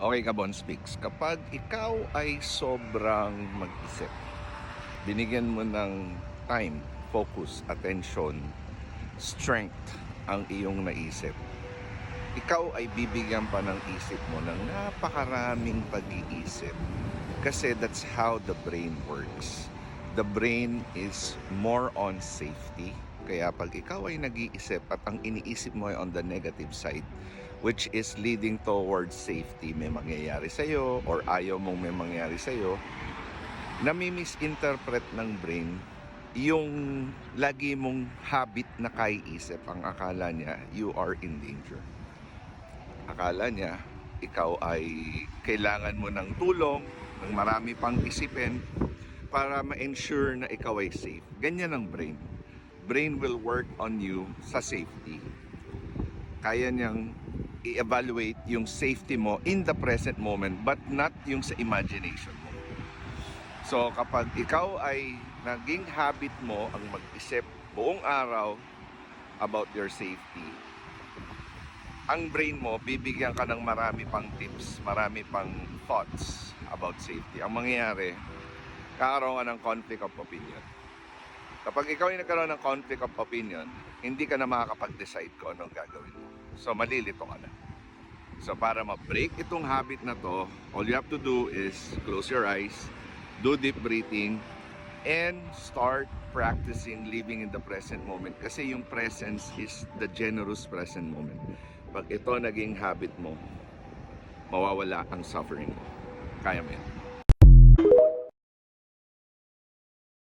Okay ka, Bon Speaks. Kapag ikaw ay sobrang mag-isip, binigyan mo ng time, focus, attention, strength ang iyong naisip, ikaw ay bibigyan pa ng isip mo ng napakaraming pag-iisip. Kasi that's how the brain works. The brain is more on safety. Kaya pag ikaw ay nag-iisip at ang iniisip mo ay on the negative side, which is leading towards safety, may mangyayari sa'yo or ayaw mong may mangyayari sa'yo, nami-misinterpret ng brain yung lagi mong habit na kaiisip. Ang akala niya, you are in danger. Akala niya, ikaw ay kailangan mo ng tulong, ng marami pang isipin para ma-ensure na ikaw ay safe. Ganyan ang brain. Brain will work on you sa safety. Kaya niyang i-evaluate yung safety mo in the present moment but not yung sa imagination mo. So kapag ikaw ay naging habit mo ang mag-isip buong araw about your safety, ang brain mo, bibigyan ka ng marami pang tips, marami pang thoughts about safety. Ang mangyayari, kakaroon ka ng conflict of opinion. Kapag ikaw ay nagkaroon ng conflict of opinion, hindi ka na makakapag-decide kung anong gagawin mo. So, malilito ka na. So, para ma-break itong habit na to, all you have to do is close your eyes, do deep breathing, and start practicing living in the present moment. Kasi yung presence is the generous present moment. Pag ito naging habit mo, mawawala ang suffering mo. Kaya mo yan.